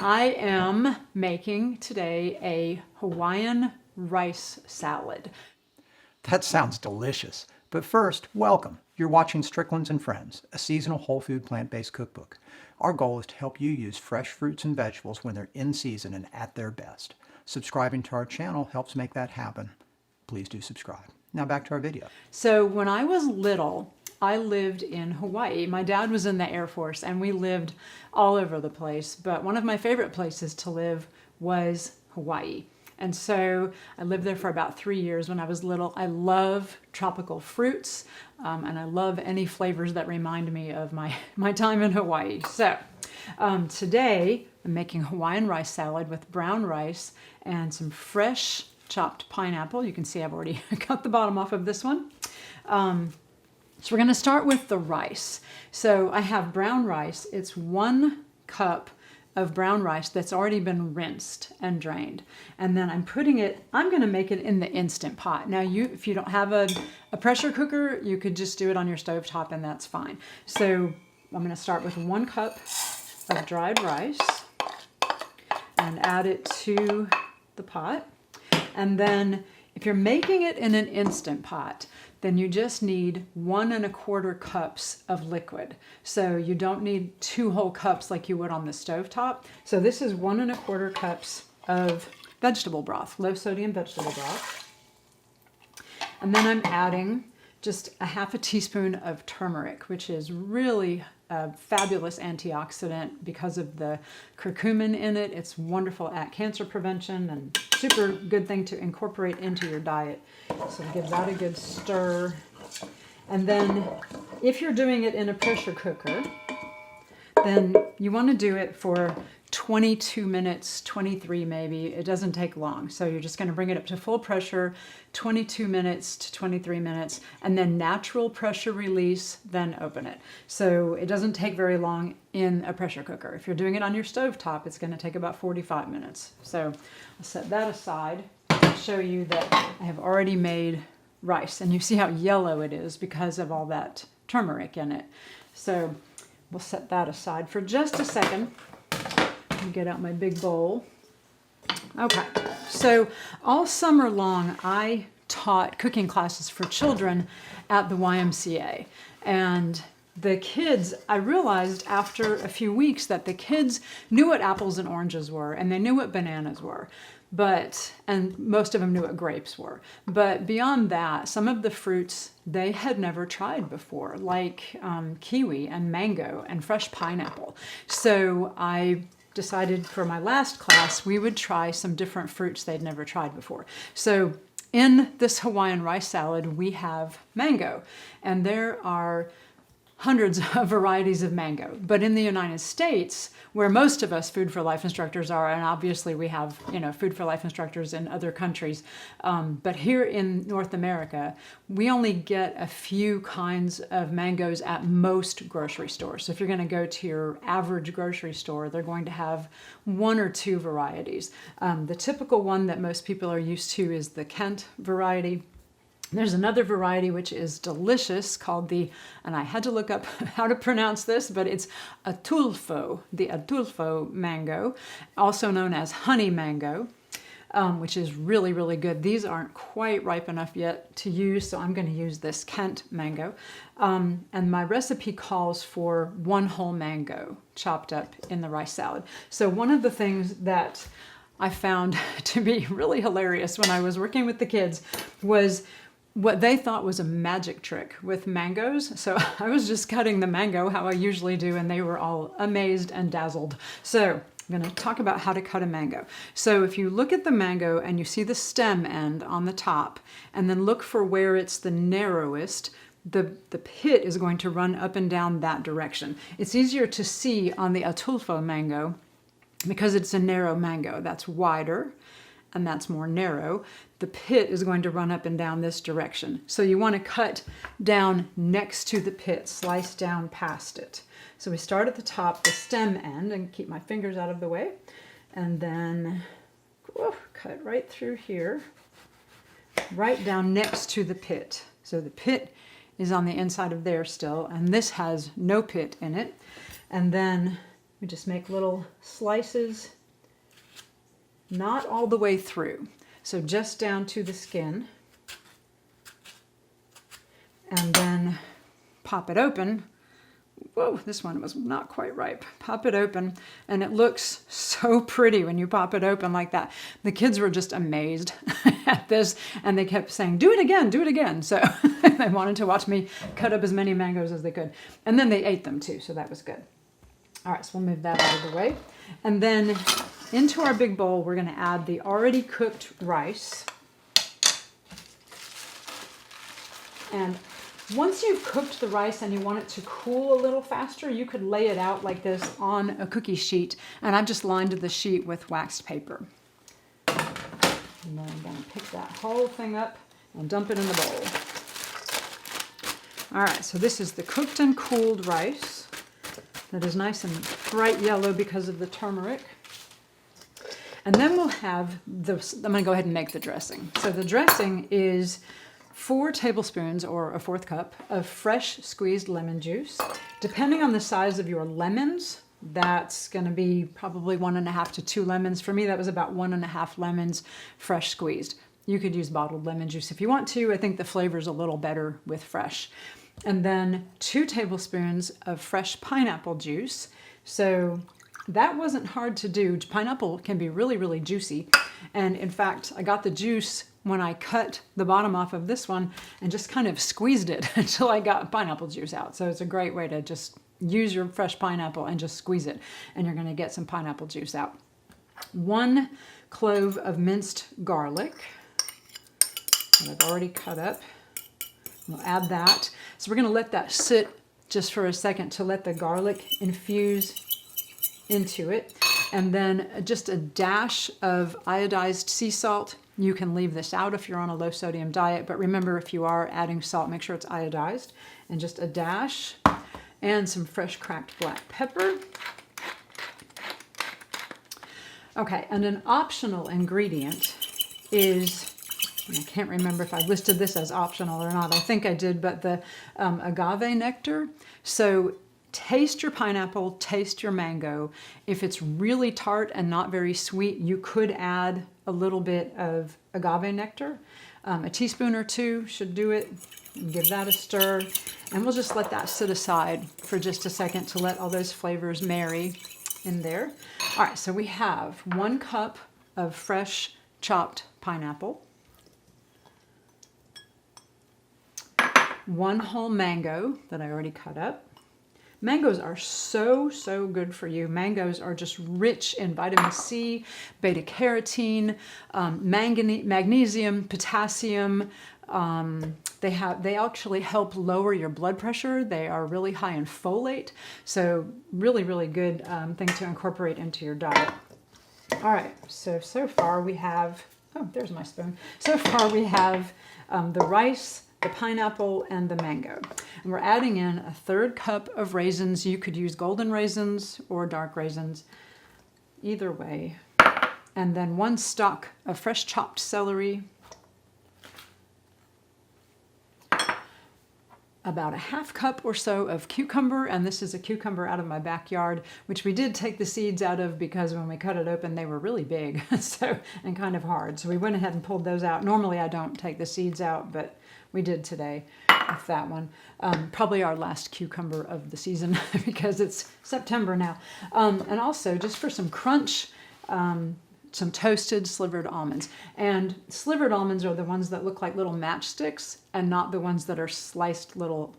I am making today a Hawaiian rice salad. That sounds delicious. But first, welcome. You're watching Strickland's and Friends, a seasonal whole food plant-based cookbook. Our goal is to help you use fresh fruits and vegetables when they're in season and at their best. Subscribing to our channel helps make that happen. Please do subscribe. Now back to our video. So when I was little, I lived in Hawaii. My dad was in the Air Force and we lived all over the place, but one of my favorite places to live was Hawaii. And so I lived there for about 3 years when I was little. I love tropical fruits and I love any flavors that remind me of my time in Hawaii. So today I'm making Hawaiian rice salad with brown rice and some fresh chopped pineapple. You can see I've already cut the bottom off of this one. So we're going to start with the rice. So I have brown rice. It's 1 cup of brown rice that's already been rinsed and drained. And then I'm going to make it in the Instant Pot. Now if you don't have a pressure cooker, you could just do it on your stovetop and that's fine. So I'm going to start with 1 cup of dried rice and add it to the pot. And then if you're making it in an Instant Pot, then you just need 1 1/4 cups of liquid. So you don't need 2 whole cups like you would on the stovetop. So this is 1 1/4 cups of vegetable broth, low sodium vegetable broth. And then I'm adding just a 1/2 teaspoon of turmeric, which is really a fabulous antioxidant because of the curcumin in it. It's wonderful at cancer prevention and super good thing to incorporate into your diet. So give that a good stir. And then if you're doing it in a pressure cooker, then you want to do it for 22 minutes, 23 maybe. It doesn't take long. So you're just going to bring it up to full pressure, 22 minutes to 23 minutes, and then natural pressure release, then open it. So it doesn't take very long in a pressure cooker. If you're doing it on your stovetop, it's going to take about 45 minutes. So I'll set that aside and show you that I have already made rice. And you see how yellow it is because of all that turmeric in it. So we'll set that aside for just a second. Get out my big bowl. Okay, so all summer long I taught cooking classes for children at the YMCA, and the kids, I realized after a few weeks that the kids knew what apples and oranges were and they knew what bananas were, and most of them knew what grapes were. But beyond that, some of the fruits they had never tried before, like kiwi and mango and fresh pineapple. So I decided for my last class we would try some different fruits they'd never tried before. So in this Hawaiian rice salad we have mango, and there are hundreds of varieties of mango. But in the United States, where most of us Food for Life instructors are, and obviously we have Food for Life instructors in other countries, but here in North America, we only get a few kinds of mangoes at most grocery stores. So if you're going to go to your average grocery store, they're going to have 1 or 2 varieties. The typical one that most people are used to is the Kent variety. There's another variety which is delicious called and I had to look up how to pronounce this, but it's atulfo, the atulfo mango, also known as honey mango, which is really, really good. These aren't quite ripe enough yet to use, so I'm going to use this Kent mango. And my recipe calls for 1 whole mango chopped up in the rice salad. So one of the things that I found to be really hilarious when I was working with the kids was what they thought was a magic trick with mangoes. So I was just cutting the mango how I usually do, and they were all amazed and dazzled. So I'm going to talk about how to cut a mango. So if you look at the mango and you see the stem end on the top, and then look for where it's the narrowest, the pit is going to run up and down that direction. It's easier to see on the atulfo mango because it's a narrow mango. That's wider and that's more narrow. The pit is going to run up and down this direction. So you want to cut down next to the pit, slice down past it. So we start at the top, the stem end, and keep my fingers out of the way, and then cut right through here, right down next to the pit. So the pit is on the inside of there still, and this has no pit in it. And then We just make little slices, not all the way through. So just down to the skin. And then pop it open. Whoa, this one was not quite ripe. Pop it open, and it looks so pretty when you pop it open like that. The kids were just amazed at this, and they kept saying, do it again, do it again. So they wanted to watch me cut up as many mangoes as they could. And then they ate them too, so that was good. All right, so we'll move that out of the way. And then into our big bowl, we're gonna add the already cooked rice. And once you've cooked the rice and you want it to cool a little faster, you could lay it out like this on a cookie sheet. And I've just lined the sheet with waxed paper. And then I'm going to pick that whole thing up and dump it in the bowl. All right, so this is the cooked and cooled rice. That is nice and bright yellow because of the turmeric. And then we'll have this, I'm going to go ahead and make the dressing. So the dressing is 4 tablespoons or a 1/4 cup of fresh squeezed lemon juice. Depending on the size of your lemons, that's going to be probably 1.5 to 2 lemons. For me, that was about 1.5 lemons fresh squeezed. You could use bottled lemon juice if you want to. I think the flavor's a little better with fresh. And then 2 tablespoons of fresh pineapple juice. So that wasn't hard to do. Pineapple can be really, really juicy. And in fact, I got the juice when I cut the bottom off of this one and just kind of squeezed it until I got pineapple juice out. So it's a great way to just use your fresh pineapple and just squeeze it, and you're going to get some pineapple juice out. 1 clove of minced garlic that I've already cut up. We'll add that. So we're going to let that sit just for a second to let the garlic infuse into it. And then just a dash of iodized sea salt. You can leave this out if you're on a low sodium diet, but remember, if you are adding salt, make sure it's iodized. And just a dash, and some fresh cracked black pepper. Okay, and an optional ingredient is, I can't remember if I listed this as optional or not. I think I did, but the agave nectar. So taste your pineapple, taste your mango. If it's really tart and not very sweet, you could add a little bit of agave nectar. A teaspoon or 2 should do it. Give that a stir. And we'll just let that sit aside for just a second to let all those flavors marry in there. All right, so we have 1 cup of fresh chopped pineapple, 1 whole mango that I already cut up. Mangoes are so, so good for you. Mangoes are just rich in vitamin C, beta carotene, magnesium, potassium. They actually help lower your blood pressure. They are really high in folate. So really, really good thing to incorporate into your diet. All right, so far we have, oh, there's my spoon. So far we have the rice, the pineapple, and the mango. And we're adding in a 1/3 cup of raisins. You could use golden raisins or dark raisins, either way. And then 1 stalk of fresh chopped celery, about a 1/2 cup or so of cucumber, and this is a cucumber out of my backyard, which we did take the seeds out of because when we cut it open, they were really big and kind of hard. So we went ahead and pulled those out. Normally I don't take the seeds out, but we did today with that one. Probably our last cucumber of the season because it's September now. And also, just for some crunch, some toasted slivered almonds. And slivered almonds are the ones that look like little matchsticks and not the ones that are sliced little,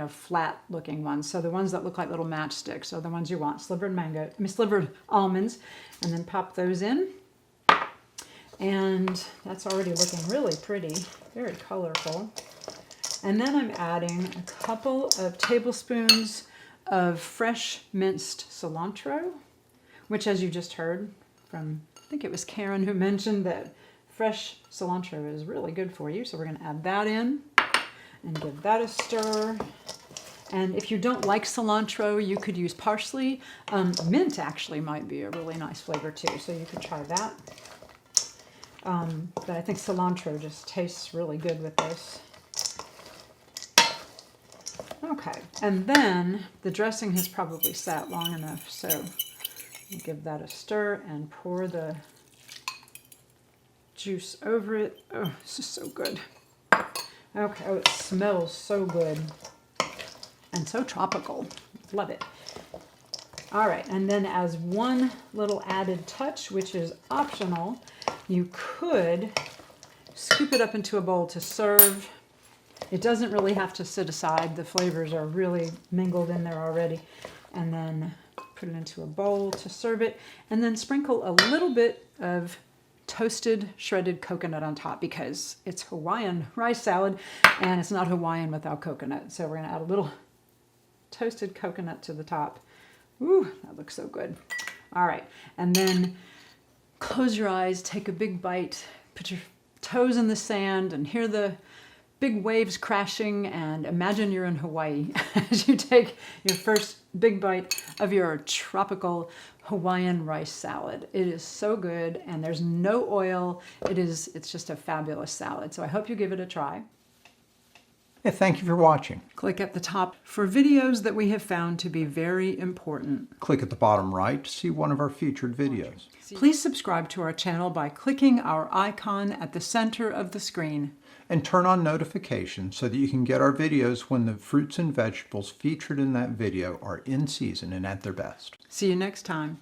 flat looking ones. So the ones that look like little matchsticks are the ones you want. Slivered almonds, and then pop those in. And that's already looking really pretty, very colorful. And then I'm adding a couple of tablespoons of fresh minced cilantro, which, as you just heard from, I think it was Karen who mentioned that fresh cilantro is really good for you. So we're going to add that in and give that a stir. And if you don't like cilantro, you could use parsley. Mint actually might be a really nice flavor too, so you could try that. But I think cilantro just tastes really good with this. Okay, and then the dressing has probably sat long enough, so Give that a stir and pour the juice over it. Oh, this is so good. Okay, oh, it smells so good and so tropical. Love it. All right, and then as one little added touch, which is optional, you could scoop it up into a bowl to serve. It doesn't really have to sit aside. The flavors are really mingled in there already. And then put it into a bowl to serve it, and then sprinkle a little bit of toasted shredded coconut on top because it's Hawaiian rice salad and it's not Hawaiian without coconut. So we're gonna add a little toasted coconut to the top. Ooh, that looks so good. All right, and then close your eyes, take a big bite, put your toes in the sand and hear the big waves crashing, and imagine you're in Hawaii as you take your first big bite of your tropical Hawaiian rice salad. It is so good, and there's no oil. It's just a fabulous salad. So I hope you give it a try. Yeah, thank you for watching. Click at the top for videos that we have found to be very important. Click at the bottom right to see one of our featured videos. Please subscribe to our channel by clicking our icon at the center of the screen. And turn on notifications so that you can get our videos when the fruits and vegetables featured in that video are in season and at their best. See you next time.